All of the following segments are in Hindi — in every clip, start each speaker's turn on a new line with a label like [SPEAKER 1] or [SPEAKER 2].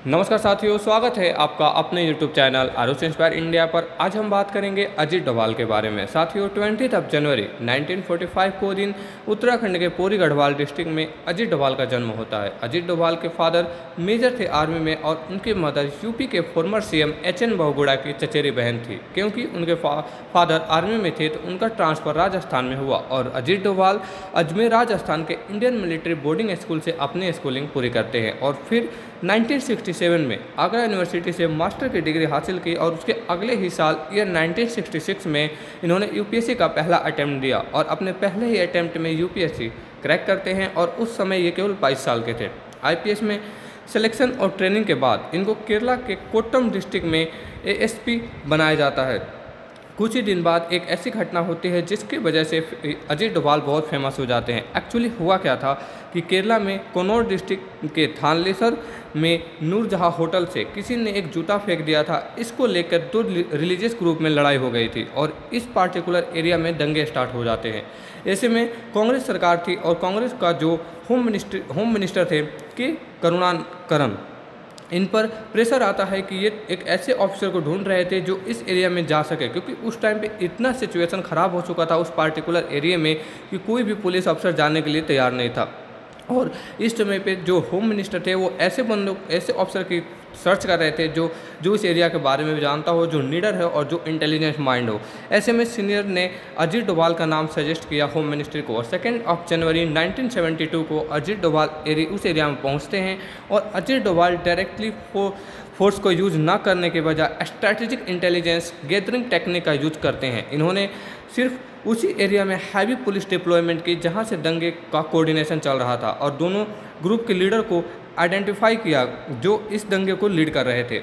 [SPEAKER 1] नमस्कार साथियों, स्वागत है आपका अपने YouTube channel Aarush inspire India पर। आज हम बात करेंगे अजीत डोभाल के बारे में। साथियों, 20 जनवरी 1945 को दिन उत्तराखंड के पौड़ी गढ़वाल डिस्ट्रिक्ट में अजीत डोभाल का जन्म होता है। अजीत डोभाल के फादर मेजर थे आर्मी में और उनकी मदर यूपी के फॉर्मर सीएम एच.एन. बहुगुणा की चचेरी बहन थी। क्योंकि उनके फादर आर्मी में थे तो उनका ट्रांसफ़र राजस्थान में हुआ और अजीत डोभाल अजमेर राजस्थान के इंडियन मिलिट्री बोर्डिंग स्कूल से अपनी स्कूलिंग पूरी करते हैं और फिर 1967 में आगरा यूनिवर्सिटी से मास्टर की डिग्री हासिल की और उसके अगले ही साल ईयर 1966 में इन्होंने यूपीएससी का पहला अटैम्प्ट दिया और अपने पहले ही अटैम्प्ट में यूपीएससी क्रैक करते हैं और उस समय ये केवल 22 साल के थे। आईपीएस में सिलेक्शन और ट्रेनिंग के बाद इनको केरला के कोट्टम डिस्ट्रिक्ट में एएसपी बनाया जाता है। कुछ ही दिन बाद एक ऐसी घटना होती है जिसकी वजह से अजीत डोभाल बहुत फेमस हो जाते हैं। एक्चुअली हुआ क्या था कि केरला में कन्नौज डिस्ट्रिक्ट के थानलेसर में नूरजहां होटल से किसी ने एक जूता फेंक दिया था। इसको लेकर दो रिलीजियस ग्रुप में लड़ाई हो गई थी और इस पार्टिकुलर एरिया में दंगे स्टार्ट हो जाते हैं। ऐसे में कांग्रेस सरकार थी और कांग्रेस का जो होम मिनिस्टर थे के करुणाकरन, इन पर प्रेशर आता है कि ये एक ऐसे ऑफिसर को ढूंढ रहे थे जो इस एरिया में जा सके, क्योंकि उस टाइम पे इतना सिचुएशन ख़राब हो चुका था उस पार्टिकुलर एरिया में कि कोई भी पुलिस अफसर जाने के लिए तैयार नहीं था। और इस समय पे जो होम मिनिस्टर थे वो ऐसे ऑफिसर की सर्च कर रहे थे जो इस एरिया के बारे में भी जानता हो, जो लीडर है और जो इंटेलिजेंस माइंड हो। ऐसे में सीनियर ने अजीत डोभाल का नाम सजेस्ट किया होम मिनिस्ट्री को और 2 जनवरी 1972 को अजीत डोभाल उस एरिया में पहुंचते हैं और अजीत डोभाल डायरेक्टली फोर्स को यूज़ ना करने के बजाय स्ट्रैटेजिक इंटेलिजेंस गैदरिंग टेक्निक का यूज करते हैं। इन्होंने सिर्फ उसी एरिया में हैवी पुलिस डिप्लॉयमेंट की जहां से दंगे का कोऑर्डिनेशन चल रहा था और दोनों ग्रुप के लीडर को आइडेंटिफाई किया जो इस दंगे को लीड कर रहे थे।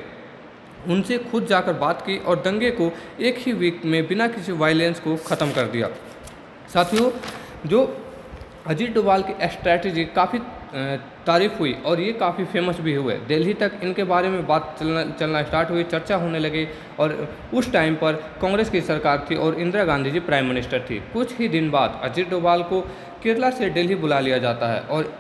[SPEAKER 1] उनसे खुद जाकर बात की और दंगे को एक ही वीक में बिना किसी वायलेंस को ख़त्म कर दिया। साथियों, जो अजीत डोभाल की स्ट्रैटेजी काफ़ी तारीफ हुई और ये काफ़ी फेमस भी हुए। दिल्ली तक इनके बारे में बात चलना स्टार्ट हुई, चर्चा होने लगी और उस टाइम पर कांग्रेस की सरकार थी और इंदिरा गांधी जी प्राइम मिनिस्टर थी। कुछ ही दिन बाद अजीत डोभाल को केरला से दिल्ली बुला लिया जाता है और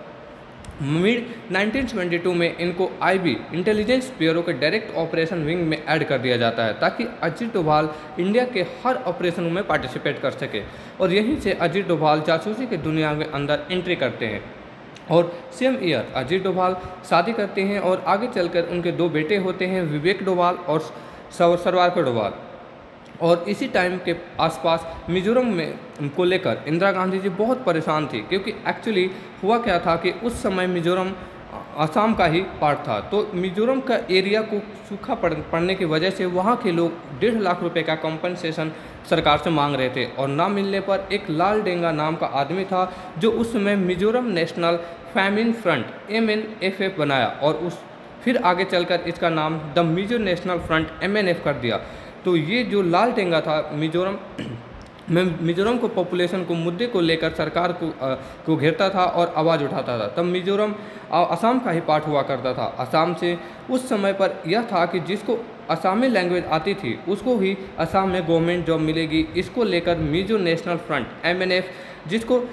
[SPEAKER 1] मिड 1972 में इनको आईबी इंटेलिजेंस ब्यूरो के डायरेक्ट ऑपरेशन विंग में ऐड कर दिया जाता है ताकि अजीत डोभाल इंडिया के हर ऑपरेशन में पार्टिसिपेट कर सके और यहीं से अजीत डोभाल जासूसी की दुनिया के अंदर एंट्री करते हैं। और सेम ईयर अजीत डोभाल शादी करते हैं और आगे चलकर उनके 2 बेटे होते हैं, विवेक डोभाल और सरवारकर डोभाल। और इसी टाइम के आसपास मिजोरम में को लेकर इंदिरा गांधी जी बहुत परेशान थी, क्योंकि एक्चुअली हुआ क्या था कि उस समय मिजोरम असम का ही पार्ट था। तो मिजोरम का एरिया को सूखा पड़ने की वजह से वहाँ के लोग 1.5 लाख रुपए का कंपनसेशन सरकार से मांग रहे थे और ना मिलने पर एक लाल डेंगा नाम का आदमी था जो उस समय Mizoram national famine front MNFF बनाया और फिर आगे चलकर इसका नाम the Mizo national front MNF कर दिया। तो ये जो लाल डेंगा था मिजोरम को पॉपुलेशन को मुद्दे को लेकर सरकार को घेरता था और आवाज़ उठाता था। तब मिजोरम असम का ही पार्ट हुआ करता था। असम से उस समय पर यह था कि जिसको असमी लैंग्वेज आती थी उसको ही असम में गवर्नमेंट जॉब मिलेगी। इसको लेकर मिजो नेशनल फ्रंट MNF, जिसको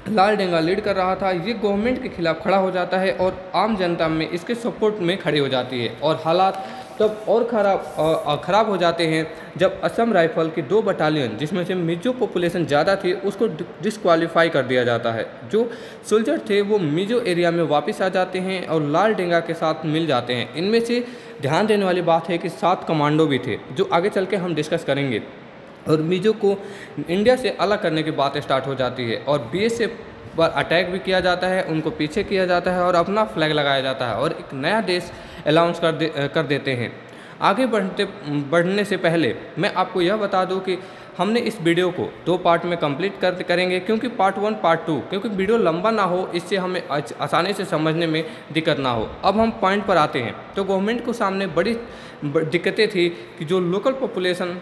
[SPEAKER 1] लाल डेंगा लीड कर रहा था, ये गवर्नमेंट के खिलाफ खड़ा हो जाता है और आम जनता में इसके सपोर्ट में खड़ी हो जाती है और हालात तब और ख़राब हो जाते हैं जब असम राइफल की 2 बटालियन, जिसमें से मिजो पॉपुलेशन ज़्यादा थी, उसको डिस्क्वालीफाई कर दिया जाता है। जो सोल्जर थे वो मिजो एरिया में वापस आ जाते हैं और लाल डेंगा के साथ मिल जाते हैं। इनमें से ध्यान देने वाली बात है कि 7 कमांडो भी थे जो आगे चल के हम डिस्कस करेंगे। और मिजो को इंडिया से अलग करने की बात स्टार्ट हो जाती है और BSF पर अटैक भी किया जाता है, उनको पीछे किया जाता है और अपना फ्लैग लगाया जाता है और एक नया देश अनाउंस कर देते हैं। आगे बढ़ने से पहले मैं आपको यह बता दूं कि हमने इस वीडियो को 2 पार्ट में कंप्लीट करेंगे, क्योंकि पार्ट 1 पार्ट 2, क्योंकि वीडियो लंबा ना हो, इससे हमें आसानी से समझने में दिक्कत ना हो। अब हम पॉइंट पर आते हैं। तो गवर्नमेंट को सामने बड़ी दिक्कतें थी कि जो लोकल पॉपुलेशन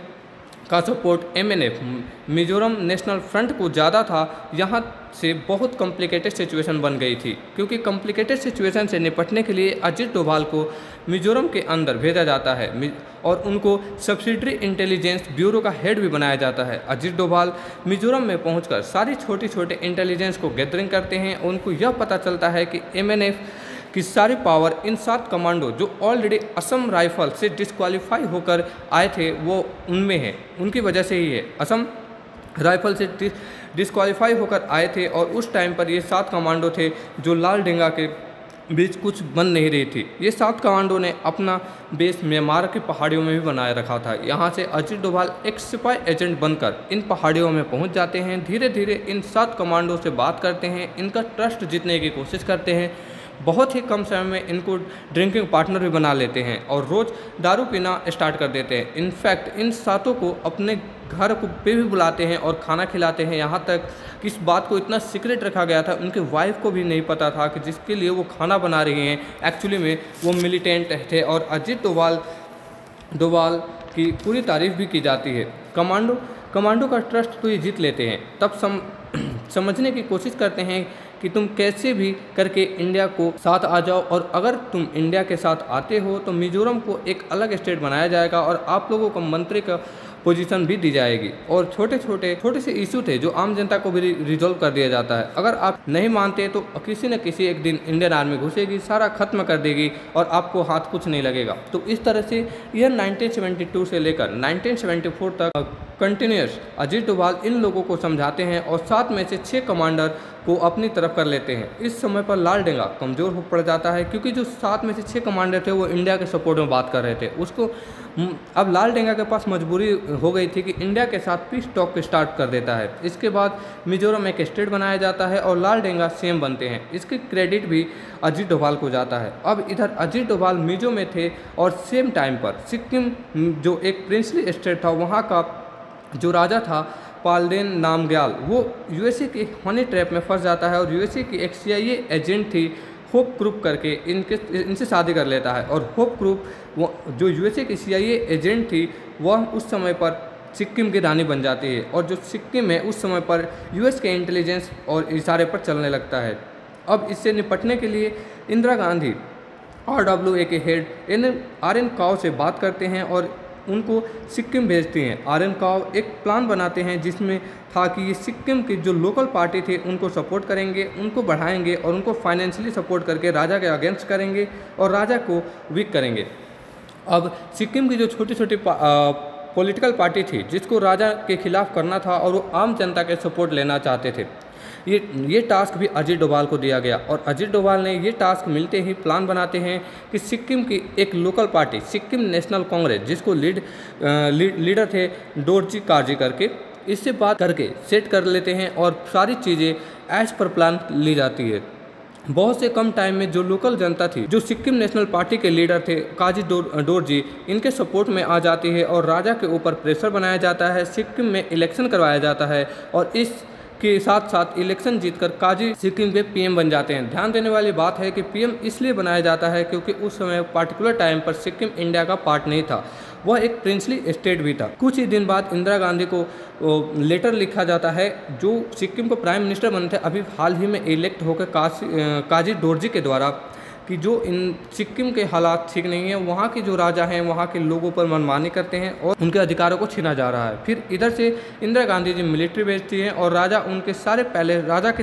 [SPEAKER 1] का support MNF Mizoram national front को ज़्यादा था, यहाँ से बहुत कॉम्प्लिकेटेड सिचुएशन बन गई थी। क्योंकि कॉम्प्लिकेटेड सिचुएशन से निपटने के लिए अजीत डोभाल को मिजोरम के अंदर भेजा जाता है और उनको सब्सिडरी इंटेलिजेंस ब्यूरो का हेड भी बनाया जाता है। अजीत डोभाल मिजोरम में पहुंचकर सारी छोटे इंटेलिजेंस को गैदरिंग करते हैं। उनको यह पता चलता है कि MNF कि सारी पावर इन 7 कमांडो जो ऑलरेडी असम राइफल से डिस्क्वालीफाई होकर आए थे वो उनमें है, उनकी वजह से ही है। असम राइफल से डिस्क्वालीफाई होकर आए थे और उस टाइम पर ये 7 कमांडो थे जो लालडेंगा के बीच कुछ बन नहीं रही थी। ये 7 कमांडो ने अपना बेस म्यांमार की पहाड़ियों में भी बनाए रखा था। यहाँ से अजीत डोभाल एक सिपाही एजेंट बनकर इन पहाड़ियों में पहुँच जाते हैं। धीरे धीरे इन 7 कमांडो से बात करते हैं, इनका ट्रस्ट जीतने की कोशिश करते हैं। बहुत ही कम समय में इनको ड्रिंकिंग पार्टनर भी बना लेते हैं और रोज़ दारू पीना स्टार्ट कर देते हैं। इनफैक्ट इन 7 को अपने घर को पे भी बुलाते हैं और खाना खिलाते हैं। यहाँ तक कि इस बात को इतना सीक्रेट रखा गया था, उनके वाइफ को भी नहीं पता था कि जिसके लिए वो खाना बना रही हैं एक्चुअली में वो मिलिटेंट थे। और अजीत डोभाल की पूरी तारीफ भी की जाती है। कमांडो का ट्रस्ट तो ये जीत लेते हैं, तब समझने की कोशिश करते हैं कि तुम कैसे भी करके इंडिया को साथ आ जाओ, और अगर तुम इंडिया के साथ आते हो तो मिजोरम को एक अलग स्टेट बनाया जाएगा और आप लोगों को मंत्री का पोजीशन भी दी जाएगी। और छोटे से इशू थे जो आम जनता को भी रिजॉल्व कर दिया जाता है। अगर आप नहीं मानते तो किसी न किसी एक दिन इंडियन आर्मी घुसेगी, सारा खत्म कर देगी और आपको हाथ कुछ नहीं लगेगा। तो इस तरह से ईयर 1972 से लेकर 1974 तक कंटिन्यूस अजीत डोभाल इन लोगों को समझाते हैं और 7 में से 6 कमांडर को अपनी तरफ कर लेते हैं। इस समय पर लालडेंगा कमज़ोर हो पड़ जाता है क्योंकि जो 7 में से 6 कमांडर थे वो इंडिया के सपोर्ट में बात कर रहे थे। उसको अब लालडेंगा के पास मजबूरी हो गई थी कि इंडिया के साथ पीस टॉक स्टार्ट कर देता है। इसके बाद मिजोरम एक स्टेट बनाया जाता है और लालडेंगा सीएम बनते हैं। इसकी क्रेडिट भी अजीत डोभाल को जाता है। अब इधर अजीत डोभाल मिजो में थे और सेम टाइम पर सिक्किम जो एक प्रिंसली स्टेट था, वहाँ का जो राजा था पाल्डेन नामग्याल, वो यूएसए के हनी ट्रैप में फंस जाता है और यूएसए की एक CIA एजेंट थी होप क्रूप करके इनसे शादी कर लेता है। और होप क्रूप वो जो यूएसए की CIA एजेंट थी वह उस समय पर सिक्किम की रानी बन जाती है और जो सिक्किम है उस समय पर यूएस के इंटेलिजेंस और इशारे पर चलने लगता है। अब इससे निपटने के लिए इंदिरा गांधी RWA के हेड RN काव से बात करते हैं और उनको सिक्किम भेजती हैं। RN काव एक प्लान बनाते हैं जिसमें था कि ये सिक्किम की जो लोकल पार्टी थे उनको सपोर्ट करेंगे, उनको बढ़ाएंगे और उनको फाइनेंशियली सपोर्ट करके राजा के अगेंस्ट करेंगे और राजा को वीक करेंगे। अब सिक्किम की जो छोटी पॉलिटिकल पार्टी थी जिसको राजा के खिलाफ करना था और वो आम जनता के सपोर्ट लेना चाहते थे, ये टास्क भी अजीत डोभाल को दिया गया। और अजीत डोभाल ने ये टास्क मिलते ही प्लान बनाते हैं कि सिक्किम की एक local party Sikkim national Congress, जिसको लीडर थे डोरजी काजी करके, इससे बात करके सेट कर लेते हैं और सारी चीज़ें एज पर प्लान ली जाती है। बहुत से कम टाइम में जो लोकल जनता थी, जो सिक्किम नेशनल पार्टी के लीडर थे काजी डोरजी, इनके सपोर्ट में आ जाती है और राजा के ऊपर प्रेशर बनाया जाता है। सिक्किम में इलेक्शन करवाया जाता है और इस के साथ साथ इलेक्शन जीतकर काजी सिक्किम के PM बन जाते हैं। ध्यान देने वाली बात है कि PM इसलिए बनाया जाता है क्योंकि उस समय पार्टिकुलर टाइम पर सिक्किम इंडिया का पार्ट नहीं था, वह एक प्रिंसली स्टेट भी था। कुछ ही दिन बाद इंदिरा गांधी को लेटर लिखा जाता है, जो सिक्किम को प्राइम मिनिस्टर बनते अभी हाल ही में इलेक्ट होकर काजी डोरजी के द्वारा, कि जो इन सिक्किम के हालात ठीक नहीं है, वहाँ के जो राजा हैं वहाँ के लोगों पर मनमानी करते हैं और उनके अधिकारों को छीना जा रहा है। फिर इधर से इंदिरा गांधी जी मिलिट्री भेजती हैं और राजा के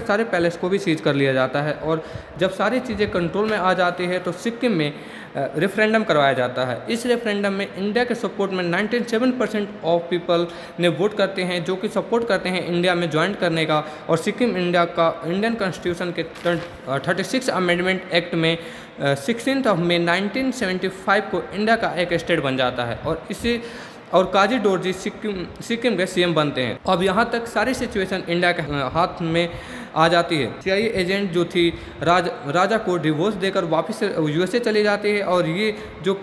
[SPEAKER 1] सारे पैलेस को भी सीज कर लिया जाता है। और जब सारी चीज़ें कंट्रोल में आ जाती है तो सिक्किम में रेफरेंडम करवाया जाता है। इस रेफरेंडम में इंडिया के सपोर्ट में 97% ऑफ पीपल ने वोट करते हैं, जो कि सपोर्ट करते हैं इंडिया में ज्वाइन करने का। और सिक्किम इंडियन कॉन्स्टिट्यूशन के 36 अमेंडमेंट एक्ट में 16 मई 1975 को इंडिया का एक स्टेट बन जाता है और काजी डोरजी सिक्किम के CM बनते हैं। अब यहाँ तक सारी सिचुएशन इंडिया के हाथ में आ जाती है। CIA एजेंट जो थी राजा को डिवोर्स देकर वापस USA चली जाती है और ये जो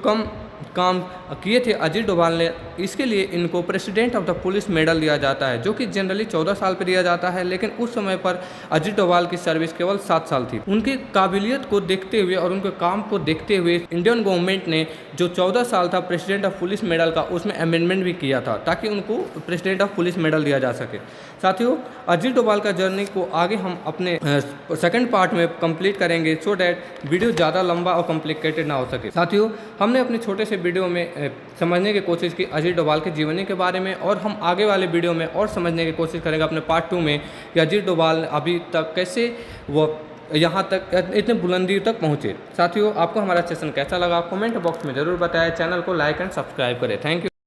[SPEAKER 1] काम किए थे अजीत डोभाल ने, इसके लिए इनको president of the police medal दिया जाता है, जो कि जनरली 14 साल पर दिया जाता है। लेकिन उस समय पर अजीत डोभाल की सर्विस केवल 7 साल थी। उनकी काबिलियत को देखते हुए और उनके काम को देखते हुए इंडियन गवर्नमेंट ने जो 14 साल था प्रेसिडेंट ऑफ पुलिस मेडल का, उसमें अमेंडमेंट भी किया था ताकि उनको प्रेसिडेंट ऑफ पुलिस मेडल दिया जा सके। साथियों, अजीत डोभाल का जर्नी को आगे हम अपने सेकंड पार्ट में कंप्लीट करेंगे, सो डैट वीडियो ज़्यादा लंबा और कॉम्प्लिकेटेड ना हो सके। साथियों, हमने अपने छोटे से वीडियो में समझने की कोशिश की अजीत डोभाल की जीवनी के बारे में, और हम आगे वाले वीडियो में और समझने की कोशिश करेंगे अपने पार्ट 2 में कि अजीत डोभाल अभी तक कैसे वो यहाँ तक इतने बुलंदी तक पहुँचे। साथियों, आपको हमारा सेशन कैसा लगा कमेंट बॉक्स में ज़रूर बताएं। चैनल को लाइक एंड सब्सक्राइब करें। Thank you.